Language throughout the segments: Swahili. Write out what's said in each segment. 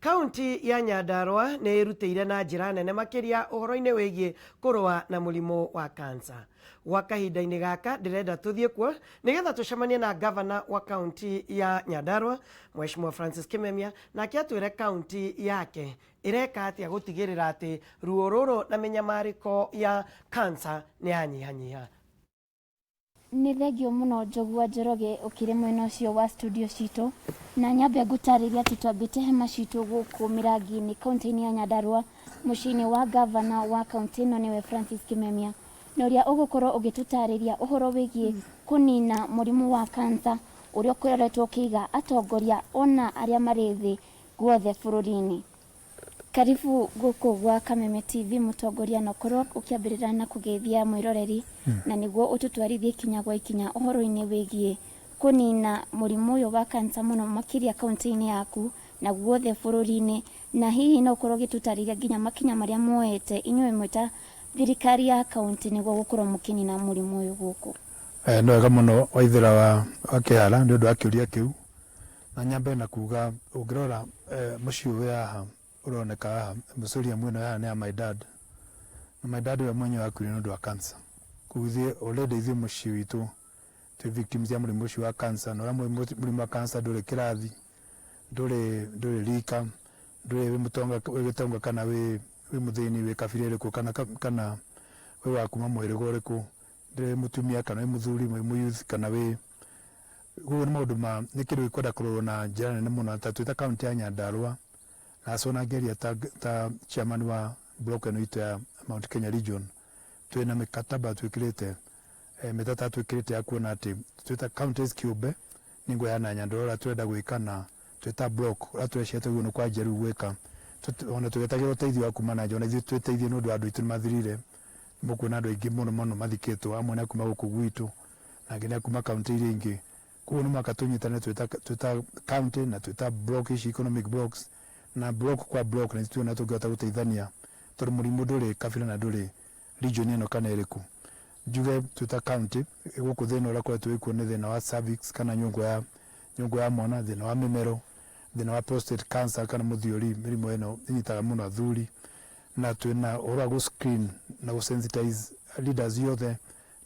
Kaunti ya Nyandarua nĩ ĩrutĩire na njĩra nene makĩria ũhoro-inĩ wĩgiĩ kũrũa na mũrimũ wa kansa. Gwa kahinda-inĩ gaka ndĩrenda tũthiĩ kuo nĩgetha tũcemanie na gavana wa kaunti ya Nyandarua Mheshimiwa Francis Kimemia nake atwĩre kaunti yake ĩreka atĩa gũtigĩrĩra atĩ ruo rũrũ na mĩnyamarĩko ya kansa nĩ yanyihanyiha. Nĩ thengio mũno Njũgũa Njoroge ũkĩrĩ mwena ũcio wa studio citũ, na nyambe ngũtarĩria atĩ twambĩte hema citũ gũkũ Mĩrangi-inĩ kaunti-inĩ ya Nyandarua, mũciĩ-inĩ wa gavana wa kaunti ĩno nĩwe Francis Kimemia, na ũrĩa ũgũkorwo ũgĩtũtarĩria ũhoro wĩgiĩ kũnina mũrimũ wa kansa ũrĩa ũkoretwo ũkĩiga atongoria ona arĩa marĩ thĩ guothe bũrũri-inĩ. Karibu gũkũ gwa Kameme TV mũtongoria, na ũkorwo ũkĩambĩrĩra na kũgeithia mwĩroreri na nĩguo ũtũtwarithie ikinya gwa ikinya ũhoro-inĩ wĩgiĩ kũnina mũrimũ ũyũ wa kansa mũno makĩria kaunti-inĩ yaku na guothe bũrũri-inĩ, na hihi no ũkorwo ũgĩtũtarĩria nginya makinya marĩa muoete inyuĩ mwĩ ta thirikari ya kaunti nĩguo gũkorwo mũkĩnina mũrimũ ũyũ gũkũ. Nĩ wega mũno Waithĩra wa Kĩara nĩ ũndũ wa kĩũria kĩu, na nyambe na kuga ũngĩrora mũciĩ ũyũ haha uroneka haha mũcuria mwena haha nĩ ya my dad, na my dad we mwenyewe akuire nĩ ũndũ wa kansa. Kũguthie already ithuĩ mũciĩ witũ twĩ victims ya mũrimũ ũcio wa kansa, na ũrĩa mũrimũ wa kansa ndũrĩ kĩrathi, ndũrĩ rika, ndũrĩ wĩ gĩtonga kana wĩ mũthĩni wĩ kabira ĩrĩkũ kana wĩ wa kuma mũhĩrĩga ũrĩkũ, ndũrĩ mũtumia kana wĩ mũthuri wĩ mũyuthi kana wĩ guo nĩ maũndũ nĩ kĩndũ gĩkwenda kũrorwo na njĩra nene mũno. Ta twĩ ta kaunti ya Nyandarua na sona ngeria ta chairman wa block ĩno itũ ya Mount Kenya region, twĩna mĩkataba twĩkĩrĩte mĩtata twĩkĩrĩte ya kuona atĩ twĩ ta counties kĩũmbe nĩguo ya Nyandarua twenda gwĩka na twĩ ta block ũrĩa twecete guo nĩ kwa njeru gwĩka, ona tũgetagĩra ũteithio wa kuma na nja, ona ithuĩ twĩteithie nĩ ũndũ wa andũ aitũ nĩ mathirire. Mũkuona andũ aingĩ mũno mathikĩtwo, amwe nĩ akuma gũkũ gwitũ na angĩ nĩ akuma kaunti iria ingĩ. Koguo nĩ mwaka tũnyitane twĩ ta county na twĩ ta block ici economic blocks, na block kwa block na tuona tũngĩhota gũteithania tondũ mũrimũ ndũrĩ kabira na ndũrĩ region ĩno kana ĩrĩkũ. Njuge twĩ ta county gũkũ thĩna ũrĩa koretwo wĩkuo nĩ thĩna wa cervix kana nyũngũ ya mwana, thĩna wa mĩmero, thĩna wa prostate cancer kana mũthiũri, mĩrimũ ĩno ĩnyitaga mũno athuri, na twĩna ũhoro wa gũ screen na gũ sensitize leaders yothe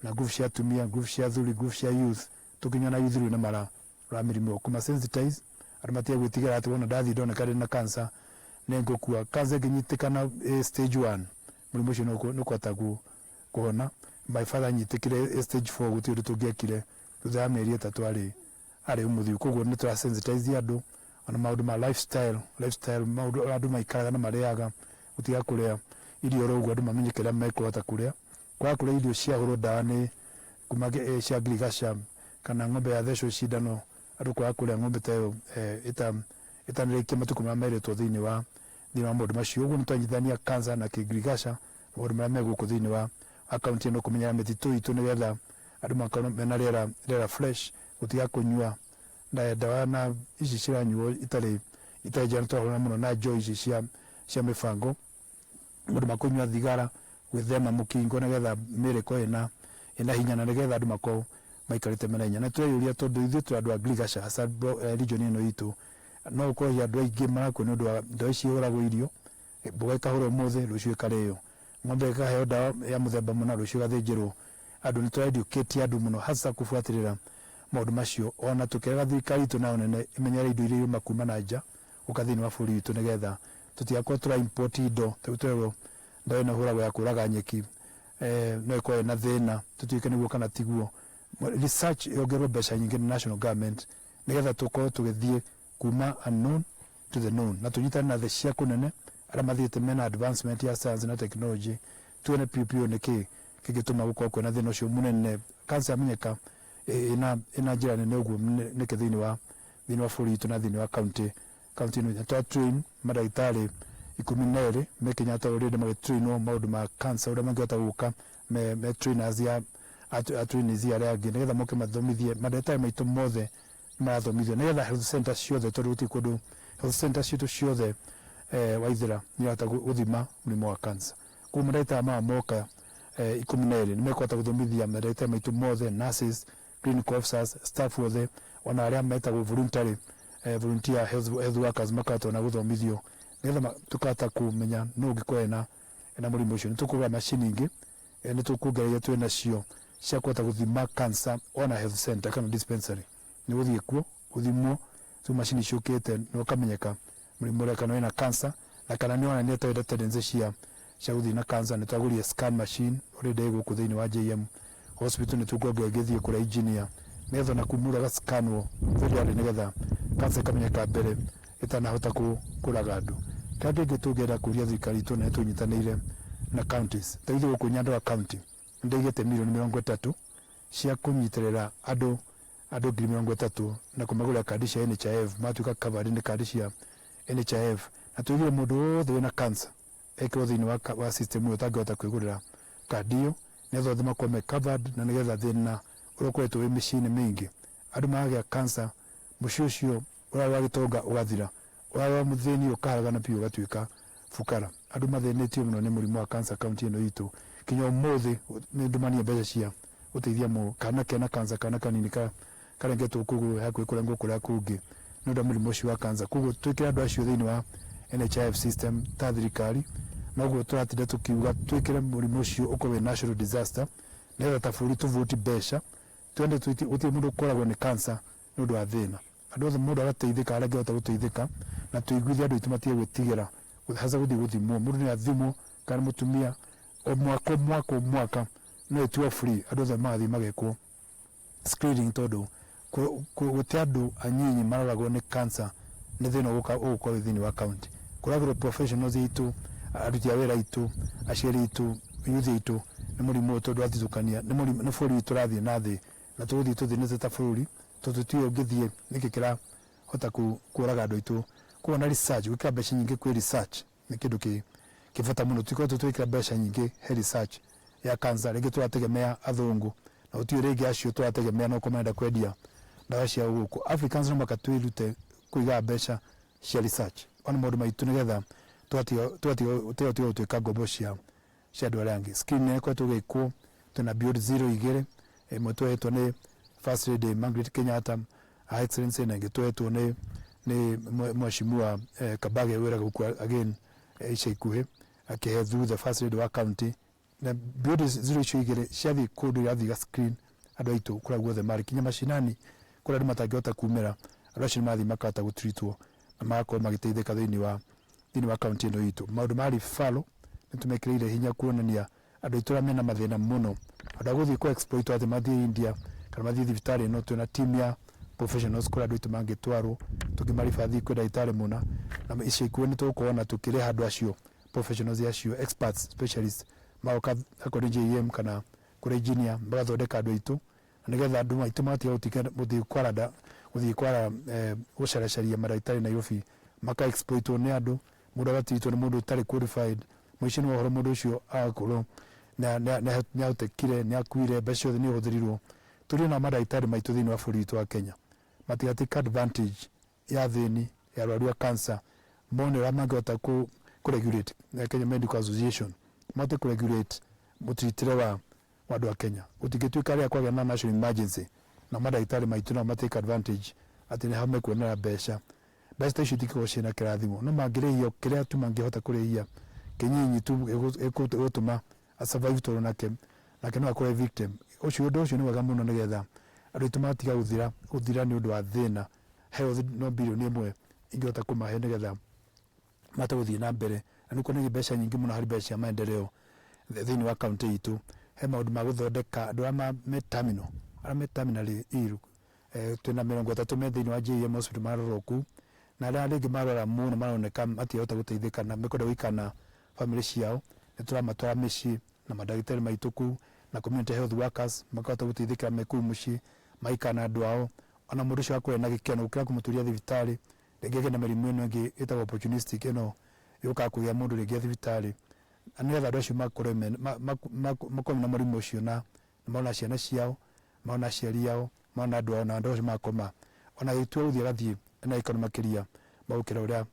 na group cia atumia, group cia athuri, group cia youth, tũkinya na youth na mara ra mĩrimũ kuma sensitize arĩa matia gwĩtigĩra atĩ wona ndathiĩ ndoneka ndĩ na cancer nĩ ngũkua. Cancer ĩngĩnyitĩkana stage 1 mũrimũ ũcio nĩ ũkũhota kũhona. My father nyitĩkire stage 4 gũtirĩ ũndũ tũngĩekire thutha wa mĩeri ĩtatũ arĩ ũmũthiũ. Koguo nĩ tũra sensitize andũ ona maũndũ ma lifestyle maũndũ andũ maikaraga na marĩaga, gũtiga kũrĩa irio oro ũguo, andũ mamenyeke ũrĩa mekũhota kũrĩa. Kwaga kũrĩa irio ciahũrwo ndawa nĩ kuma cia ngirigaca kana ng'ombe yathecwo cindano, andũ kwaga kũrĩa ng'ombe ta ĩyo ĩtanarĩkia matukũ marĩa merĩtwo thĩinĩ wa maũndũ macio. Ũguo nĩ twanyitithania cancer na kĩngirigaca, maũndũ marĩa megũkũ thĩinĩ wa akaunti ĩno, kũmenyera mĩtitũ itũ nĩgetha andũ makorwo mena rĩera fresh, gũtiga kũnyua ndawa na ici ciranyuo itarĩ njega. Twahũrana mũno na njohi ici cia mĩbango, mũndũ makũnyua thigara, gwĩthema mũkingo nĩgetha mĩrĩko ĩna hinya na nĩgetha andũ makorwo maikarĩte mena hinya. Na tweyũria tondũ ithuĩ tũrĩ andũ a ngirigaca hasa region ĩno itũ, no ũkorwo andũ aingĩ marakuo nĩ ũndũ wa ndawa ici ihũragwo irio, mboga ikahũrwo ũmũthĩ rũciũ ikarĩo, ng'ombe ikaheo ndawa ya mũthemba mũna rũciũ igathĩnjĩrwo. Andũ nĩ tũreducate andũ mũno hasa kũbuatĩrĩra maũndũ macio, ona tũkĩrega thirikari itũ nayo nene imenyere indo iria iuma kuma na nja gũka thĩinĩ wa bũrũri witũ nĩgetha tũtigakorwo tũra import indo tũtwerwo ndawa ĩno ĩhũragwo ya kũraga nyeki no ĩkorwo ĩna thĩna, tũtuĩke nĩguo kana tiguo. Research yongererwo mbeca nyingĩ nĩ national government nĩgetha tũkorwo tũgĩthiĩ kuma unknown to the known, na tũnyitane na thĩ cia kũnene arĩa mathiĩte mena advancement ya science na technology, tuone piu nĩkĩ kĩngĩtũma gũkorwo kwĩna thĩna ũcio mũnene. Cancer yamenyeka ĩna njĩra nene ũguo nĩkĩ thĩinĩ wa bũrũri witũ na thĩinĩ wa kaunti ĩno. Twa train mandagĩtarĩ 12 me Kenyatta already magĩtrainwo maũndũ ma cancer ũrĩa mangĩhota gũka me trainers ya trainees arĩa angĩ nĩgetha moke mathomithie. Mandagĩtarĩ maitũ mothe marathomithio nĩgetha health centers ciothe, tondũ gũtirĩ kũndũ health centers citũ ciothe Waithĩra nĩrahota gũthima mũrimũ wa cancer. Koguo mandagĩtarĩ maya moka 12 nĩ mekũhota gũthomithia mandagĩtarĩ maitũ mothe, nurses, clinical officers, staff othe, ona arĩa metagwo voluntary volunteer health workers makahota na guthomithio nigetha tukahota kumenya no ngikore na mũrimũ ũcio. Nĩ tũkũgũra macini ingĩ nĩ tũkuongereria twĩ nacio cia kũhota gũthima cancer ona health center kana dispensary. Nĩ gũthiĩ kuo gũthimwo tu macini ciũkĩte na ũkamenyeka mũrimũ ũrĩa kana wĩna cancer na kana nĩ onania ta wĩna tendency cia gũthiĩ na cancer. Nĩ twagũrire scan machine already gũkũ thĩinĩ wa JM hospital. Nĩ tũkuongerera gĩthiĩ kũrĩa engineer nigetha na kumura gascanwo thĩinĩ nigetha cancer ĩkamenyeka mbere ĩtanahota kũraga andũ. Kĩrĩa kĩngĩ tũngĩenda kũria thirikari itũ na tũnyitanĩire na counties ta ithuĩ gũkũ Nyandarua county nĩndaigĩte mirioni 30 cia kũnyitĩrĩra andũ 30,000 na kũmagũrĩra kandi cia NHIF matuĩka covered nĩ kandi cia NHIF. Na tũigire mũndũ wothe wĩna cancer ekĩrwo thĩinĩ wa system ĩyo ũtangĩhota kwĩgũrĩra kandi ĩyo nĩgetha othe makorwo covered na nĩgetha thĩna ũrĩa ũkoretwo wĩ mĩciĩ-inĩ mĩingĩ andũ magĩa cancer mũciĩ ũcio ũrĩa wa gĩtonga ũgathira, ũrĩa wa mũthĩni ũkaharagana piũ ũgatuĩka fukara. Andũ mathĩnĩtio mũno nĩ mũrimũ wa cancer kaunti ĩno itũ. Kinya ũmũthĩ nĩ ndumania mbeca cia gũteithia kana kena cancer kana kanini karengetwo kũgũrũ hakuhĩ kũrengwo kũrĩa kũngĩ nĩ ũndũ wa mũrimũ ũcio wa cancer. Koguo twĩkĩra andũ acio thĩinĩ wa NHIF system ta thirikari noguo tũratinda tũkiuga twĩkĩre mũrimũ ũcio ũkorwo wĩ national disaster nĩgetha ta bũrũri tũvoti mbeca twende gũtirĩ mũndũ ũkoragwo nĩ cancer nĩ ũndũ wa thĩna. Andũ othe mũndũ agateithĩka arĩa angĩhota gũteithĩka na tũiguithie andũ aitũ matige gwĩtigĩra haca gũthiĩ gũthimwo. Mũndũ nĩ athimwo kana mũtumia o mwaka no ĩtuo free. Andũ othe magathiĩ magekwo screening tondũ gũtĩ andũ anyinyi maroragwo nĩ cancer nĩ thĩna ũgũkorwo thĩinĩ wa county. Kũragĩrwo professionals aitũ, aruti a wĩra aitũ, aciari aitũ, youth aitũ nĩ mũrimũ tondũ watithũkania nĩ bũrũri witũ ũrathiĩ na thĩ na tũgũthiĩ tũthĩnĩte ta bũrũri tondũ tũtiũĩ ũngĩthiĩ nĩkĩ kĩrahota kũraga andũ aitũ. Kuo na research gwĩkĩra mbeca nyingĩ kwĩ research nĩ kĩndũ kĩbata mũno. Tũkorwo twĩkĩra mbeca nyingĩ he research ya cancer rĩngĩ tũrategemea athũngũ na gũtirĩ rĩngĩ acio tũrategemea no kũmenda kwendia ndawa cia gũkũ. Africans no maka twĩrute kũiga mbeca cia research ona maũndũ maitũ nĩgetha tũtiga gũtuĩka ngombo cia andũ arĩa angĩ. Screen nĩ ĩkoretwo ĩgĩkwo twĩna Beyond Zero igĩrĩ, ĩmwe tũhetwo nĩ First Lady Margaret Kenyatta Excellency na ĩngĩ tũhetwo nĩ Mheshimiwa Kabage wĩraga gũkũ again ica ikuhĩ akĩhe through the First Lady wa county. Na Beyond Zero icio igĩrĩ ciathiĩ kũndũ irathiĩ ga screen andũ aitũ kũrĩa guothe marĩ kinya macinani kũrĩa andũ matangĩhota kumĩra andũ acio mathiĩ makahota gũtritwo na magakorwo magĩteithĩka thĩinĩ wa county ĩno itũ. Maũndũ ma referral nĩ tũmekĩrĩire hinya kuonania andũ aitũ arĩa mena mathĩna mũno andũ agũthiĩ kũ exploit atĩ mathiĩ India kana mathiĩ thibitarĩ ĩno twĩna team ya professionals kũrĩa andũ aitũ mangĩtwarwo tũkĩmaribathi kwĩ ndagĩtarĩ mũna na icio ikuo nĩ tũgũkorwo na tũkĩrĩha andũ acio professionals acio experts specialists magoka akorwo JM kana kũrĩ engineer magathondeka andũ aitũ na nĩgetha andũ aitũ matiga gũthiĩ kwara gũcaracaria mandagĩtarĩ Nairobi maka exploitwo nĩ andũ. Mũndũ agatitwo nĩ mũndũ ũtarĩ qualified mũico-inĩ wa ũhoro mũndũ ũcio agakorwo nĩ aũtekire nĩ akuire mbeca ciothe nĩ ũhũthĩrirwo. Tũrĩ na mandagĩtarĩ maitũ thĩinĩ wa bũrũri witũ wa Kenya matigatĩka advantage ya thĩni ya arwaru a cancer mone ũrĩa mangĩhota kũregulate na Kenya Medical Association mahote kũregulate mũtritĩre wa andũ a Kenya. Gũtingĩtuĩka rĩrĩa kwagĩa na national emergency na mandagĩtarĩ maitũ no matake advantage atĩ nĩ hau mekuonera mbeca ta icio itingĩkorwo ciĩna kĩrathimo no mangĩrĩhio kĩrĩa tu mangĩhota kũrĩhia kĩnyinyi tu gũtũma a survive tondũ nake no akorwo victim. Ũndũ ũcio nĩ wega mũno nĩgetha andũ aitũ matiga gũthira nĩ ũndũ wa thĩna health no birioni ĩmwe ingĩhota kũmahe nĩgetha mate gũthiĩ na mbere na nĩ kuonania mbeca nyingĩ mũno harĩ mbeca cia maendeleo thĩinĩ wa kaunti itũ. He maũndũ ma gũthondeka andũ arĩa me terminal ill twĩna 30 me thĩinĩ wa JM hospital marorwo kũu na arĩa rĩngĩ marora mũno maroneka matiahota gũteithĩka na mekwenda gũikara na family ciao. Nĩ tũramatwara mĩciĩ na mandagĩtarĩ maitũ kũu na community health workers makahota gũteithĩka me kũu mũciĩ maikara na andũ ao ona mũndũ ũcio akorwo na gĩkeno gũkĩra kũmũtũria thibitarĩ rĩngĩ agĩe na mĩrimũ ĩno ĩngĩ ĩtagwo opportunistic ĩno yũkaga kũgĩa mũndũ rĩngĩ thibitarĩ. Nĩgetha andũ acio makorwo na mũrimũ ũcio na maona ciana ciao maona aciari ao maona andũ ao na andũ acio makoma ona gĩtua gũthiĩ agathiĩ na ikono makĩria magũkĩra ũrĩa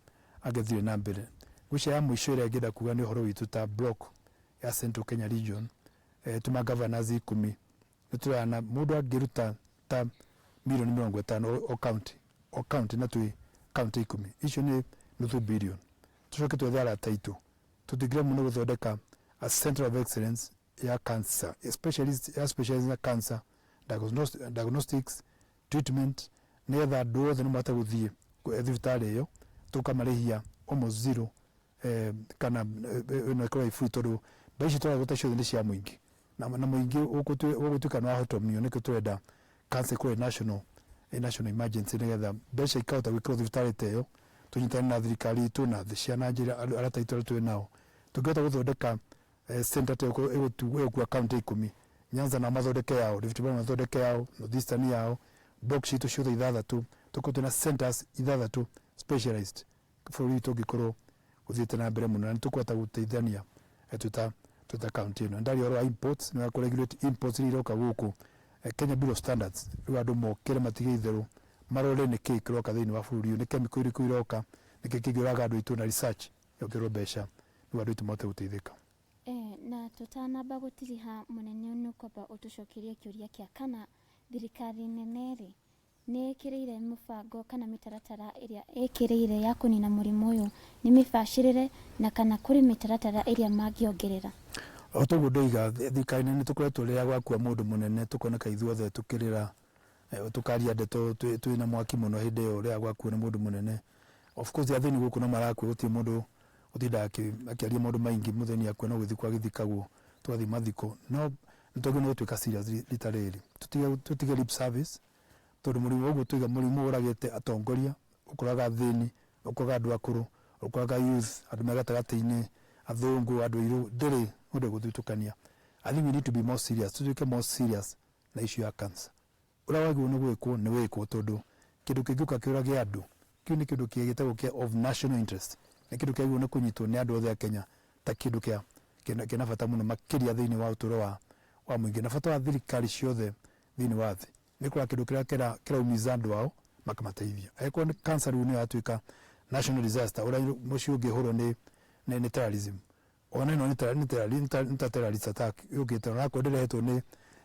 angĩthire na mbere. Gũcia ya mũico ĩrĩa ngĩenda kuga nĩ ũhoro witũ ta block ya Central Kenya Region tuma governors 10 nĩ tũrana mũndũ angĩruta ta mirioni 50 o county na county 10 icio ni nuthu billion tucoke twethe arata itu tutigire muno guthondeka a center of excellence ya cancer specialist na cancer diagnostics treatment neither andũ othe nĩmata gũthiĩ thibitarĩ ĩyo tũkamarĩhia almost zero kana ĩno ĩkorwo ĩ free tondũ mbeca ici tũragũta ciothe nĩ cia mũingĩ na mũingĩ ũgũtuĩka nĩ wahotomio nĩkĩo tũrenda cancer ĩkorwo national emergency nĩgetha mbeca ikahota gwĩkĩrwo thibitarĩ ta ĩyo tũnyitane na thirikari itũ na thĩ cia na njĩra arata itũ arĩa twĩ nao tũngĩhota gũthondeka center ta ĩgũkua county 10 Nyanza na mathondeke yao Rift Valley mathondeke yao North Eastern yao box itu ciothe ithathatũ tuko tuna centers ithathatũ specialized bũrũri witũ ũngĩkorwo ũthiĩte na mbere mũno na nĩtũkũhota gũteithania tuta county ĩno ndari oro imports nĩ kũregulate imports iroka gũkũ Kenya Bureau of Standards rĩu andũ mokĩre matige itherũ marore nĩ kĩĩ kĩroka thĩinĩ wa bũrũri nĩ chemical irĩkũ iroka nĩ kĩĩ kĩngĩũraga andũ aitũ na research yongererwo mbeca nĩguo andũ aitũ mahote gũteithĩka. Na tutanamba gũtiriha mũnene nĩ kwamba ũtũcokerie kĩũria kĩa kana thirikari nene rĩ nĩ ĩkĩrĩire mũbango kana mĩtaratara ĩrĩa ĩkĩrĩire ya kũnina mũrimũ ũyũ nĩ mĩbacĩrĩre na kana kũrĩ mĩtaratara ĩrĩa mangĩongerera. O toguo ndoiga thirikari nene tũkoretwo rĩrĩa gwakua mũndũ mũnene tũkoneka ithuothe tũkĩrĩra tukaria ndeto twina mwaki muno hindi yo ria gwakuo ni mundu munene. Of course athini guku no marakua guti mundu utinda akiaria mundu maingi mutheni akwa no guthi kwa githikagwo twathi mathiko no ntoge no twika serious literally tutige lip service tondu murimu uguo twiga murimu uragite atongoria ukuraga thini ukuraga andu akuru ukuraga youth andu megatagati-ini athungu andu iru ndiri mundu guthutukania. I think we need to be more serious tutuike more serious na issue ya cancer. Ura wagwo no gwikwo ni wikwo tondu kindu kingiuka kiurage andu kiu ni kindu kiegitagwo kia of national interest ni kindu kiagwo ni kunyitwo ni andu othe a Kenya ta kindu kina bata muno makiria thiini wa uturo wa muingi na bata wa thirikari ciothe thiini wa thi ni kwa kindu kiraumiza andu ao makamateithia aiko ni cancer ni yatuika national disaster ura mucio ngihuro ni terrorism ona no ni terrorist attack yugite na ko ndirehetwo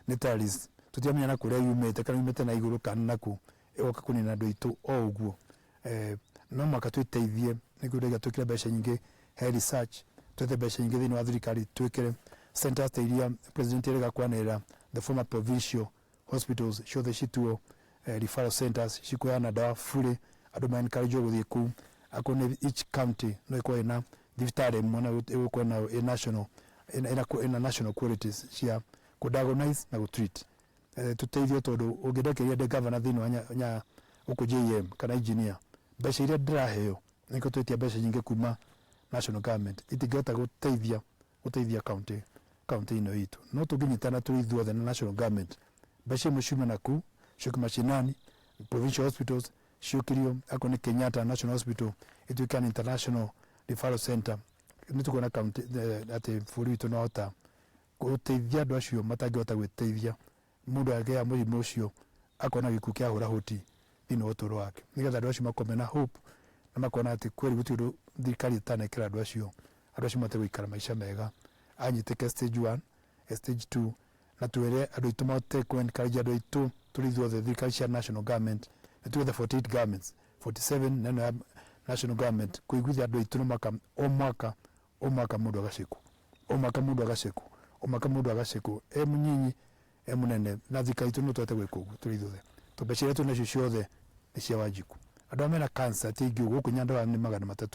ni terrorist tutiamenya na kuria yumete kana yumete na iguru kana naku egoka kunina andu itu o uguo no maka twiteithie niguo ndega twikire mbeca nyingi he research twete mbeca nyingi thiini wa thirikari twikire centers ta iria president erega kwanira the former provincial hospitals ciothe cituo referral centers cikuheana dawa fully andu ma encourage guthie kuu akone each county no iko ina thibitarĩ mwana iko na ina national qualities cia ku diagnose na ku treat tuteithio tondu ungirekeria de governor thiini wa nya uko JM kana engineer mbeca iria ndiraheo niko twetia mbeca nyingi kuma national government itingehota guteithia county ino itu no tunginyitana turi ithuothe na national government mbeca mucuma naku ciuke mashinani provincial hospitals ciukirio ako ni Kenyatta National Hospital ituika international referral center nitukona county ati bũrũri witũ no hota guteithia andu acio matangihota gwĩteithia mundu agĩa mũrimũ ũcio akona gĩkuũ kĩa hũra hũti thĩinĩ wa ũtũũro wake nĩgetha andũ acio makome na hope na makona atĩ kweli gũtirĩ ũndũ thirikari ĩtanekĩra andũ acio mate gũikara maica mega anyitĩke stage 1 stage 2 na twere andũ aitũ mahote encourage andũ aitũ tũrĩ ithuothe thirikari cia national government na tugethe 48 governments 47 neno national government kuiguithia andũ aitũ o mwaka mundu agacekwo o mwaka mundu agacekwo munyinyi munene na thirikari itũ no twete gwĩka ũguo tũrĩ ithuothe tũmbeca iria twĩnacio ciothe nĩ cia Wanjiku. Andũ arĩa mena cancer ti aingĩ gũkũ Nyandarua nĩ 300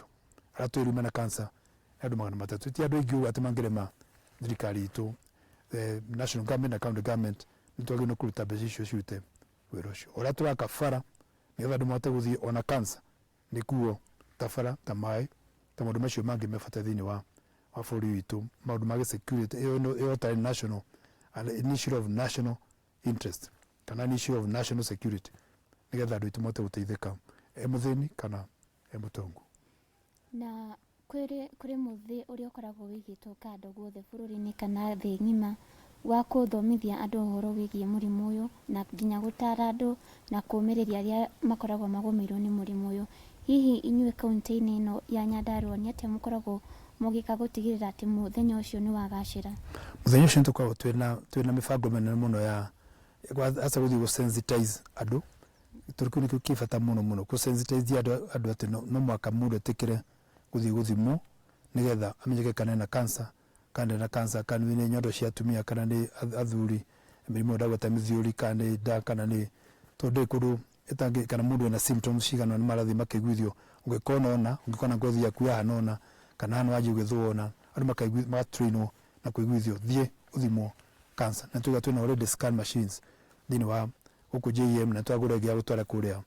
arĩa twĩrĩ mena cancer andũ 300 ti andũ aingĩ atĩ mangĩrema thirikari itũ national government na county government nĩ twagĩrĩirwo kũruta mbeca icio cirute wĩra ũcio ũrĩa tũraka bara nĩgetha andũ mahote gũthiĩ ona cancer nĩkuo ta bara ta maĩ ta maũndũ macio mangĩ me bata thĩinĩ wa bũrũri witũ maũndũ ma security ĩyo ta national an issue of national interest kana an issue of national security nĩgetha andũ aitũ mahote gũteithĩka muthĩni kana mutongu. Na kũrĩ muthi ũrĩa ũkoragwo wĩigĩtwo kando guothe bũrũri-inĩ kana thĩ ng'ima wa gũthomithia andũ ũhoro wĩgiĩ mũrimũ ũyũ na nginya gũtara andũ na kũũmĩrĩria arĩa makoragwo magũmĩirwo nĩ mũrimũ ũyũ. Hihi inyuĩ kaunti-inĩ ĩno ya Nyandarua nĩ atĩa mũkoragwo mũgĩka gũtigĩrĩra atĩ mũthenya ũcio nĩ wagacĩra? Mũthenya ũcio nĩtũkoragwo twĩna mĩbango mĩnene mũno ya asa gũthiĩ gũsensitize andũ turiko ni kifata muno ku sensitize adu ati no mwaka mundu etikire guthimo nigetha amenyeke kana na cancer kana ni nyondo cia tumia kana ni athuri mirimo ndagwata mithiuri kana ni da kana ni tonde kudu etange kana mundu ena symptoms cigana ni marathi makiguithio ungikona ngothi yaku yahanona kana hano waje gwithona andu makaiguithio na kuiguithio thie uthimo cancer na tuga twina already scan machines thini wa huko JM na twagura gia gutwara kuria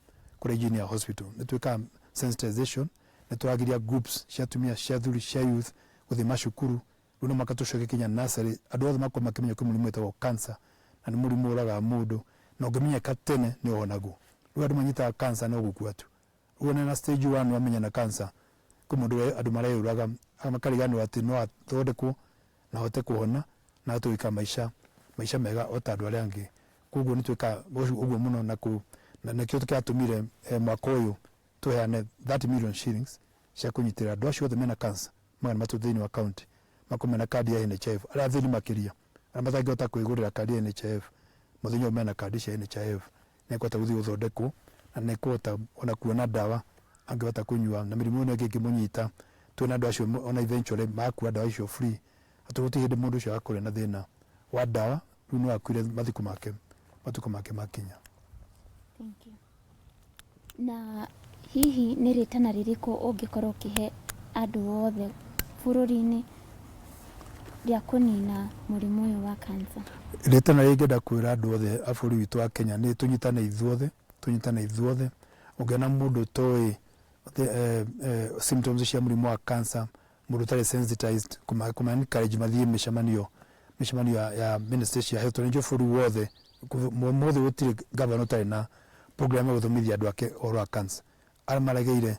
Junior Hospital na twika sensitization na twagiria groups cia tumia cia thuri cia youth guthi mashukuru runo makatucoke kinya nursery andu othe makoma kimenya ko murimu etagwo cancer na ni murimu uraga mundu na ungimenya katene ni onagu ruga manyita cancer no gukua tu uone na stage 1 wamenya na cancer ko mundu andu marayuraga amakarigano ati no athondekwo na hote kuona na tuika maisha mega otandu aria angi kuguo ni twika uguo muno na kio tukatumire mwaka uyu tuheane 30 million shillings cia kunyitira andu acio othe mena cancer magana matu thini wa county makomena kadi ya NHIF aria thini makiria aria matangihota kwigurira kadi ya NHIF muthenya mena kadi cia NHIF nekota guthi uthondekwo na nekota ona kuona dawa angihota kunyua na mirimu ino ingi kimunyita twina andu acio ona eventually makua dawa icio free atuguti hindi mundu ucio akore na thina wa dawa runo akwire matuko make makinya. Thank you. Na hihi ni ritana ririko ungikorwo kihe andu othe bururi-ini ria kunina murimu uyu wa cancer? Ritana ringenda kwira andu othe a bururi witu wa Kenya ni tunyitane ithuothe ungiona mundu toi symptoms cia murimu wa cancer mundu tari sensitized kuma encourage mathie mishamanio ya ministry ya health njo bururi wothe mothe gutire governor tari na program ya guthomithia andu ake oro a cancer ara marageire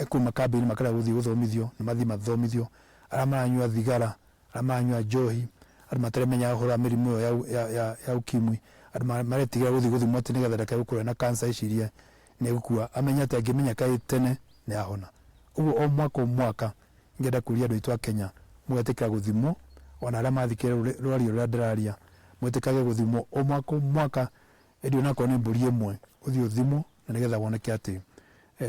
kuma kambini makara guthii guthomithio na mathii mathomithio ara maranyua thigara ara maranyua njohi ara mataremenya hora mirimu ya ukimwi ara maretigira guthii guthimwo ati nigetha ndakae gukura na cancer icirie ni gukua amenya ati angimenya kai tene ni ahona uguo o mwaka ngenda kuria andu aitu a Kenya mugetikira guthimwo ona ara mathikire rwari ruria ndiraria mwetikage guthimwo o mwaka ndio nako ni mburi imwe uthio thimwo na nigetha woneke ati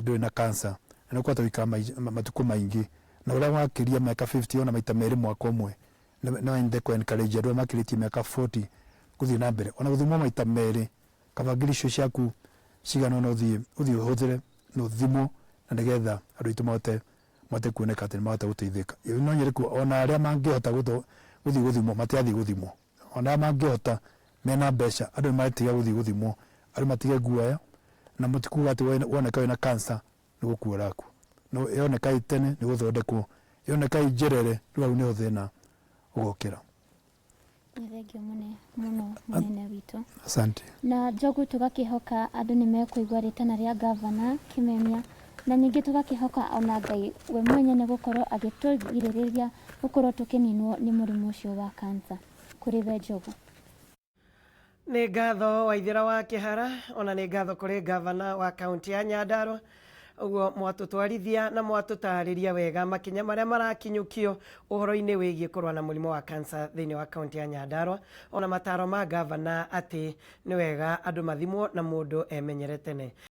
nduri na cancer na no kwata wika matuko maingi na uria wakiria miaka 50 ona maita meri mwaka umwe no ende ko encourage andu makiritie miaka 40 kuthii na mbere ona guthimwo maita meri kabagiri cio ciaku cigana no uthii huthire no thimwo na nigetha andu itu mote kuoneka ati mahota guteithika no nyeriku ona aria mangihota guthii guthimwo matiathi guthimwo ona mangihota mena mbeca andu maretiga guthii guthimwo andu matige guoya na mutikuga ati woneka wina cancer ni gukua raku no yoneka itene ni guthondekwo yoneka ijerere riu ni uthina ugokira. Thengio muno munene witu. Asante. Na njogu tugakihoka andu ni mekuigua ritana ria governor Kimemia na ningi tugakihoka ona Ngai we mwenye ni gukorwo agitugiririria gukorwo tukininwo ni murimu ucio wa cancer kuri we Njogu. Nĩ ngatho Waithĩra wa Kĩhara ona nĩ ngatho kũrĩ gavana wa kaunti ya Nyandarua ũguo mwatũtwarithia na mwatũtarĩria wega makinya marĩa marakinyũkio ũhoro-inĩ wĩgiĩ kũrũa na mũrimũ wa cancer thĩinĩ wa kaunti ya Nyandarua ona mataro ma gavana atĩ nĩ wega andũ mathimwo na mũndũ emenyere tene.